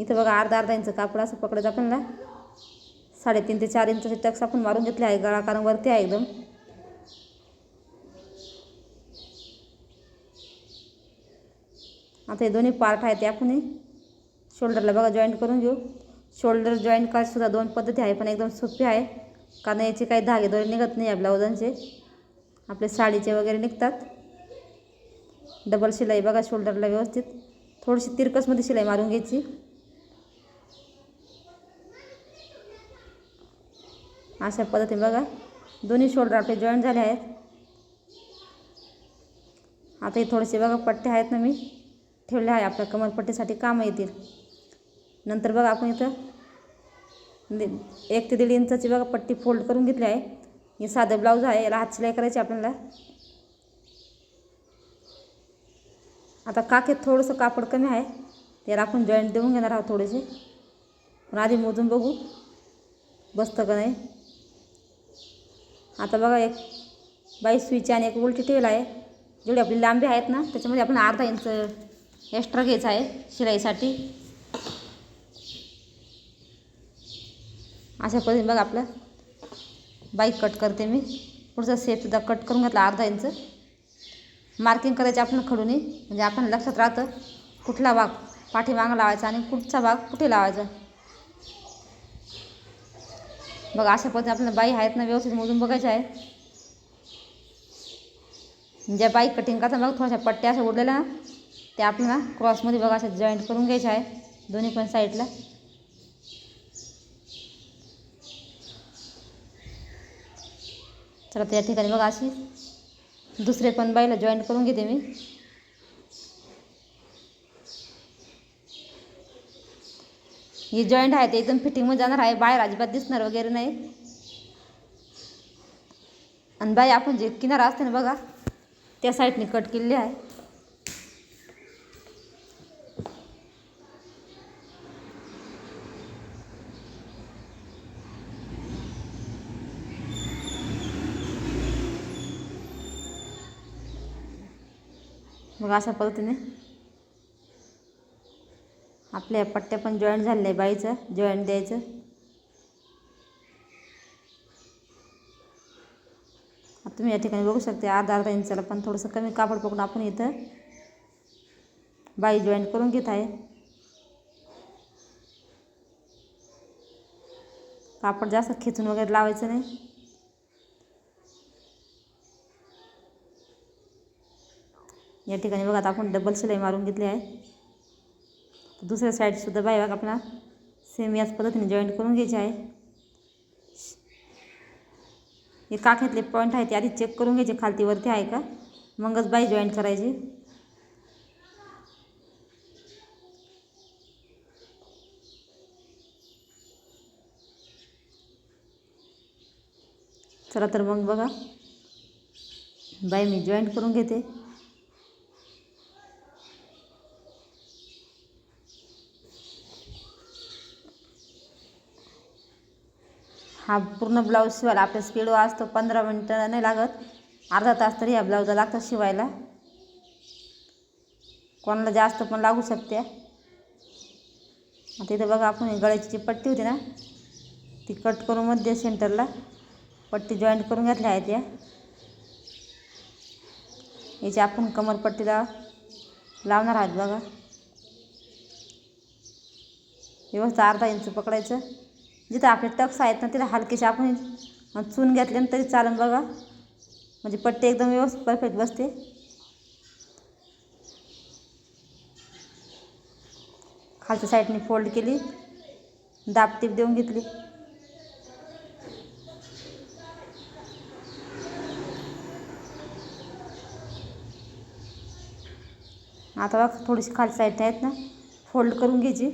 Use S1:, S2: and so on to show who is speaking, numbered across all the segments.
S1: इथं बघा अर्धा अर्धा इंच कापड असं पकडायचं आपल्याला. 3.5 ते 4 इंचाचे टक्स आपण मारून घेतले आहे. गळा कारण वरती आहे एकदम. आता हे दोन्ही पार्ट आहेत ते आपण शोल्डरला बघा जॉईंट करून घेऊ. शोल्डर जॉईंट करायची सुद्धा 2 पद्धती आहे, पण एकदम सोपी आहे, कारण याचे काही धागे दोरे निघत नाही. या ब्लाउजांचे आपले साडीचे वगैरे निघतात. डबल शिलाई बघा शोल्डरला व्यवस्थित थोडीशी तिरकसमध्ये शिलाई मारून घ्यायची. अशा पद्धतीने बघा दोन्ही शोल्डर आपले जॉईंट झाले आहेत. आता हे थोडेसे बघा पट्टे आहेत ना मी ठेवले आहे, आपल्या कमरपट्टीसाठी काम येतील. नंतर बघा आपण इथं 1 ते 1.5 इंचाची बघा पट्टी फोल्ड करून घेतली आहे. हे साधं ब्लाऊज आहे, याला हात शिलाई करायची आपल्याला. आता काखेत थोडंसं कापड कमी आहे, त्याला आपण जॉईंट देऊन घेणार आहोत थोडेसे. पण आधी मोजून बघू बसतं का नाही. आता बघा एक 22 सुईची आणि एक उलटी ठेवला आहे. जेवढी आपली लांबी आहेत ना त्याच्यामध्ये आपण अर्धा इंच एक्स्ट्रा घ्यायचा आहे शिलाईसाठी. अशा पद्धतीने बघा आपलं बाईक कट करते मी. पुढचा सेपसुद्धा कट करून घेतला अर्धा इंच. मार्किंग करायची आपण खडूनी, म्हणजे आपण लक्षात राहतं कुठला भाग पाठीमागं लावायचा आणि कुठचा भाग कुठे लावायचा. बघा अशा पद्धतीने आपल्याला बाई आहेत ना व्यवस्थित मोजून बघायचे आहे. ज्या बाईक कटिंग करता बघा थोड्याशा पट्ट्या अशा उडलेल्या ना त्या आपल्याला क्रॉसमध्ये बघा अशा जॉईंट करून घ्यायचे आहे दोन्ही पण साईडला. चला त्या ठिकाणी बघा अशी दुसरे पण बाईला जॉईंट करून घेते मी. ही जॉईंट आहे ते एकदम फिटिंगमध्ये जाणार आहे, बाहेर अजिबात दिसणार वगैरे नाही. आणि बाई आपण जे किनारा असते ना बघा त्या साईडने कट केलेली आहे. बघा अशा पद्धतीने आपल्या पट्ट्या पण जॉईंट झालेल्या आहे. बाईचं जॉईंट द्यायचं. आता तुम्ही या ठिकाणी बघू शकते अर्धा इंचाला पण थोडंसं कमी कापड पकडून आपण इथं बाई जॉईंट करून घेत आहे. कापड जास्त खेचून वगैरे लावायचं नाही. या ठिकाणी बघा आता आपण डबल शिलाई मारून घेतली आहे. दुसऱ्या साईडसुद्धा बाई बघा आपल्याला सेम याच पद्धतीने जॉईंट करून घ्यायची आहे. हे काखेतले पॉईंट आहे ते आधी चेक करून घ्यायचे खालती वरती आहे का, मगच बाई जॉईंट करायची. चला तर मग बघा बाई मी जॉईंट करून घेते. हा पूर्ण ब्लाऊज शिवायला आपल्या स्पीड असतो 15 मिनटं नाही लागत, अर्धा तास तरी या ब्लाऊजला लागतं शिवायला. कोणाला जास्त पण लागू शकते. आता इथे बघा आपण गळ्याची जी पट्टी होती ना ती कट करून मध्ये सेंटरला पट्टी जॉईंट करून घेतल्या आहेत. याची आपण कमरपट्टीला लावणार आहोत. बघा व्यवस्थित अर्धा इंच पकडायचं. जिथं आपले टक्स आहेत ना तिथं हलकेसे आपण चून घेतले तरी चालेल बघा, म्हणजे पट्टी एकदम व्यवस्थित परफेक्ट बसते. खालच्या साईडने फोल्ड केली, दाब टीप देऊन घेतली. आता बघा थोडीशी खालच्या साईडने आहेत ना फोल्ड करून घ्यायची.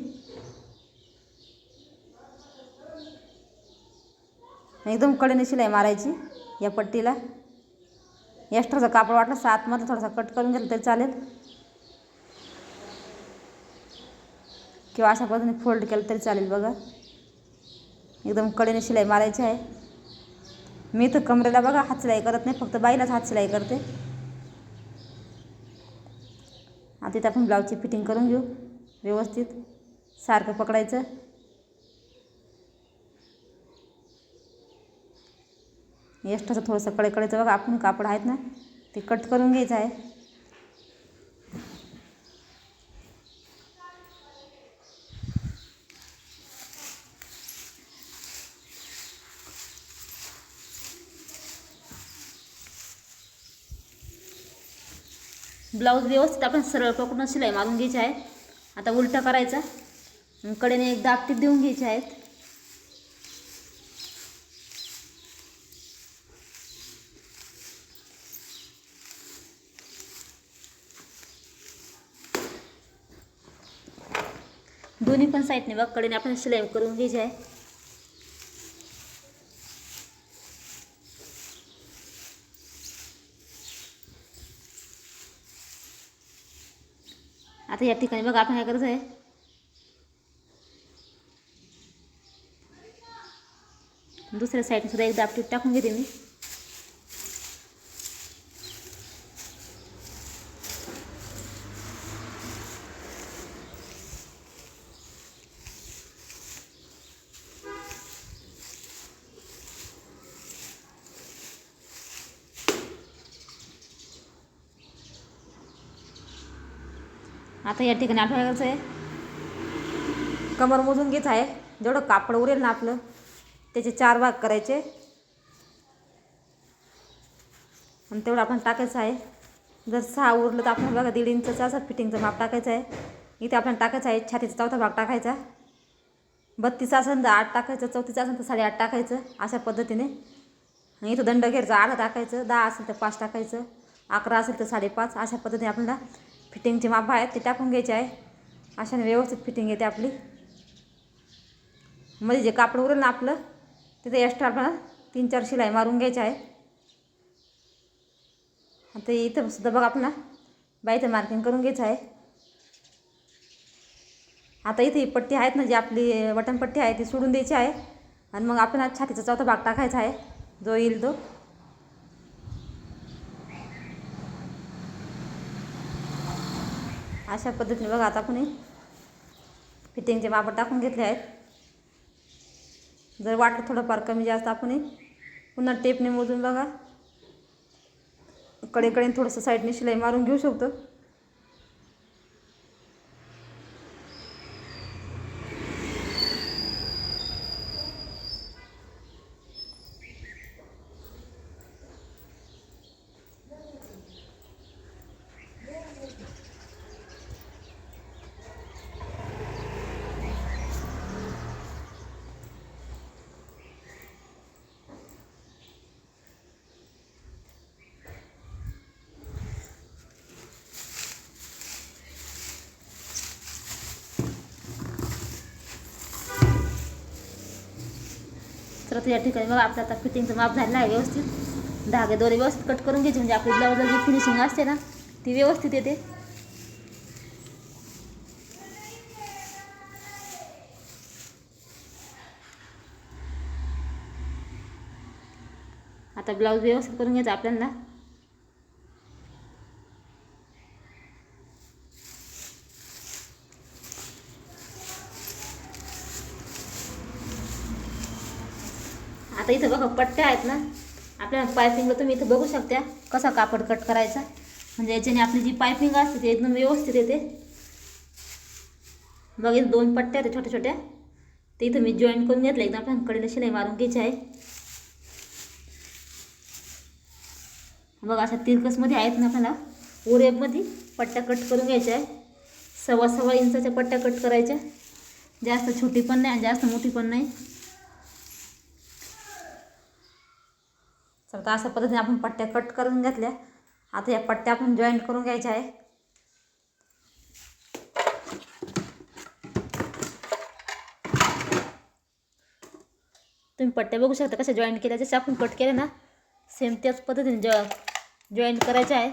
S1: एकदम कडेने शिलाई मारायची या पट्टीला. एक्स्ट्राचा कापड वाटला आतमध्ये थोडासा कट करून घेतला तरी चालेल, किंवा अशा पद्धतीने फोल्ड केलं तरी चालेल. बघा एकदम कडेने शिलाई मारायची आहे. मी तर कमरेला बघा हात शिलाई करत नाही, फक्त बाईलाच हात शिलाई करते. आता इथं आपण ब्लाऊजची फिटिंग करून घेऊ व्यवस्थित. सारखं पकडायचं. एक्स्ट्राचं थोडंसं कडेकडेचं बघा आपण कापड आहेत ना ते कट करून घ्यायचं आहे. ब्लाऊज व्यवस्थित आपण सरळ पकडून शिलाई मारून घ्यायची आहे. आता उलटा करायचा, कडेने एक दाब टीप देऊन घ्यायचे आहेत. दोन्ही पण साईडने बघ कडेने आपण शिलाई करून घ्यायची आहे. आता या ठिकाणी बघा आपण काय करायचं आहे, दुसऱ्या साईडने सुद्धा एक दाब टीप टाकून घेते मी. आता या ठिकाणी आपल्याला करायचं आहे, कमर मोजून घ्यायचं आहे. जेवढं कापड उरेल ना आपलं त्याचे 4 भाग करायचे आणि तेवढं आपण टाकायचं आहे. जर 6 उरलं तर आपण बघा 1.5 इंचचं असं फिटिंगचं माप टाकायचं आहे. इथे आपल्याला टाकायचं आहे छातीचा 4था भाग टाकायचा. 32 असेल तर 8 टाकायचं, 34 असेल तर 8.5 टाकायचं अशा पद्धतीने. आणि इथं दंड घेरचं अर्धा टाकायचं, 10 असेल तर 5 टाकायचं, 11 असेल तर 5.5 अशा पद्धतीने आपल्याला फिटिंगचे माप आहेत ते टाकून घ्यायचे आहे. अशाने व्यवस्थित फिटिंग येते आपली. मध्ये जे कापड उरेल ना आपलं तिथे एक्स्ट्रा आपल्याला 3-4 शिलाई मारून घ्यायची आहे. आता इथं सुद्धा बघा आपल्याला बाईचं मार्किंग करून घ्यायचं आहे. आता इथे ही पट्टी आहेत ना जी आपली बटन पट्टी आहे ती सोडून द्यायची आहे आणि मग आपल्याला छातीचा 4था भाग टाकायचा आहे जो येईल तो. अशा पद्धतीने बघा आता आपण फिटिंगचे माप टाकून घेतले आहेत. जर वाटलं थोडंफार कमी जास्त आपण पुन्हा टेपने मोजून बघा कडेकडे थोडंसं साईडने शिलाई मारून घेऊ शकतो. तर आता या ठिकाणी बघा आपलं आता फिटिंगचं माप झालं आहे व्यवस्थित. धागे दोरे व्यवस्थित कट करून घ्यायचे म्हणजे आपली ब्लाऊजला जी फिनिशिंग असते ना ती व्यवस्थित येते. आता ब्लाऊज व्यवस्थित करून घ्यायचं आपल्याला. आता इथं बघा पट्ट्या आहेत ना आपल्याला पायपिंगला तुम्ही इथं बघू शकता कसा कापड कट करायचा म्हणजे याच्याने आपली जी पायपिंग असते ती एकदम व्यवस्थित येते. बघा इथं 2 पट्ट्या आहेत छोट्या छोट्या ते इथं मी जॉईंट करून घेतलं. एकदम आपल्याला कडेला शिलाई मारून घ्यायची आहे. बघा अशा तिरकसमध्ये आहेत ना आपल्याला ओरेबमध्ये पट्ट्या कट करून घ्यायच्या आहे. 1.25 इंचाच्या पट्ट्या कट करायच्या. जास्त छोटी पण नाही आणि जास्त मोठी पण नाही. तर अशा पद्धतीने आपण पट्ट्या कट करून घेतल्या. आता या पट्ट्या आपण जॉईंट करून घ्यायच्या आहे. तुम्ही पट्ट्या बघू शकता कशा जॉईंट केल्या, जसे आपण कट केल्या ना सेम त्याच पद्धतीने जॉईंट करायच्या आहे.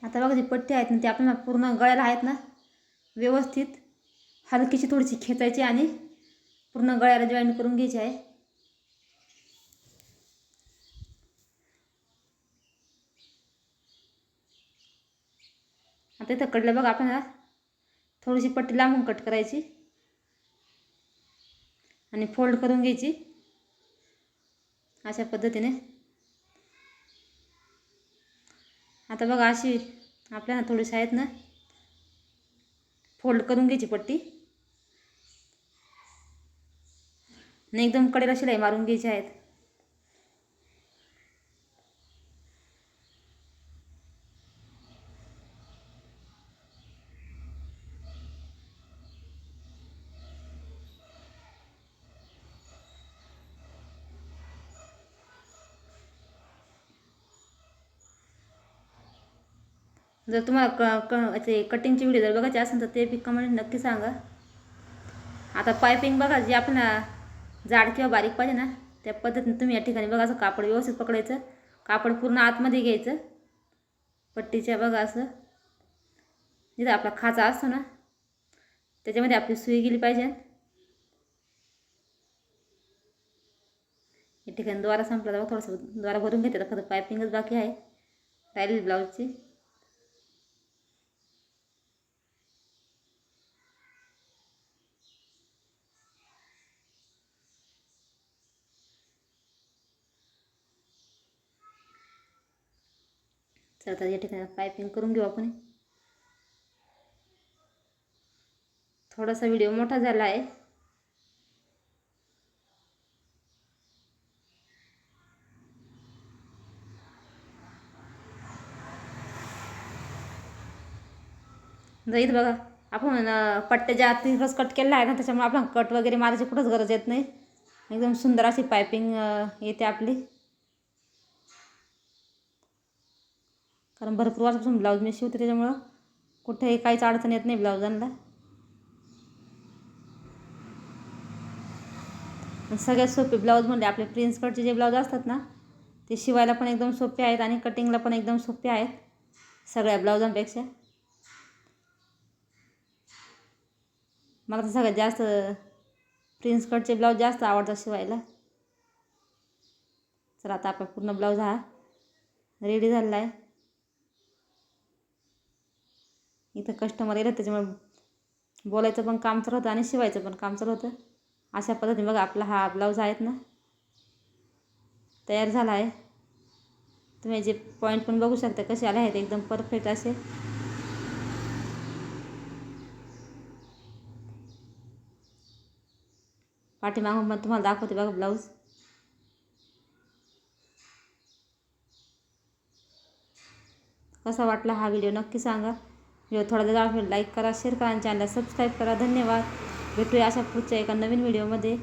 S1: आता बघा जी पट्टी आहेत ना ती आपल्याला पूर्ण गळ्याला आहेत ना व्यवस्थित हलकीशी थोडीशी खेचायची आणि पूर्ण गळ्याला जॉईंट करून घ्यायची आहे. आता इथं कडलं बघा आपल्याला थोडीशी पट्टी लांबून कट करायची आणि फोल्ड करून घ्यायची अशा पद्धतीने. आता बघा अशी आपल्याला थोडीशी आहेत ना फोल्ड करून घ्यायची पट्टी आणि एकदम कडेला शिलाई मारून घ्यायची आहेत. जर तुम्हाला ते कटिंगची व्हिडिओ जर बघायची असेल तर ते बी कमेंट नक्की सांगा. आता पायपिंग बघा जी आपल्याला जाड किंवा बारीक पाहिजे ना त्या पद्धतीने तुम्ही या ठिकाणी बघा असं कापड व्यवस्थित पकडायचं, कापड पूर्ण आतमध्ये घ्यायचं पट्टीच्या बघा असं जिथं आपला खाचा असतो ना त्याच्यामध्ये आपली सुई गेली पाहिजे. या ठिकाणी द्वारा संपला बघा थोडंसं द्वारा भरून घेते तर फक्त पायपिंगच बाकी आहे राहिलेली ब्लाऊजची. तर आता या ठिकाणी पायपिंग करून घेऊ आपण. थोडासा व्हिडिओ मोठा झाला आहे. इथं बघा आपण पट्ट्याच्या आत तिथंच कट केलेला आहे ना त्याच्यामुळे आपण कट वगैरे मारायची कुठंच गरज येत नाही. एकदम सुंदर अशी पायपिंग येते आपली. कारण भरपूर वर्षापासून ब्लाऊज मी शिवते त्याच्यामुळं कुठेही काहीच अडचण येत नाही ब्लाऊजांना. सगळ्यात सोपे ब्लाऊज म्हणजे आपले प्रिन्स कटचे जे ब्लाऊज असतात ना ते शिवायला पण एकदम सोपे आहेत आणि कटिंगला पण एकदम सोपे आहेत सगळ्या ब्लाऊजांपेक्षा. मला तर सगळ्यात जास्त प्रिन्स कटचे ब्लाऊज जास्त आवडतात शिवायला. चला आता आपला पूर्ण ब्लाऊज हा रेडी झालेला आहे. इथं कस्टमर येतात त्याच्यामुळे बोलायचं पण काम चालू होतं आणि शिवायचं पण काम चालू होतं. अशा पद्धतीने बघा आपला हा ब्लाऊज आहेत ना तयार झाला आहे. तुम्ही जे पॉईंट पण बघू शकता कसे आले आहेत एकदम परफेक्ट असे. पाठीमागून पण तुम्हाला दाखवते बघा ब्लाऊज. कसा वाटला हा व्हिडिओ नक्की सांगा. व्हिडिओ थोडा जर आवडला लाईक करा, शेअर करा आणि चॅनलला सबस्क्राईब करा. धन्यवाद. भेटूया अशा पुढच्या एका नवीन व्हिडिओमध्ये.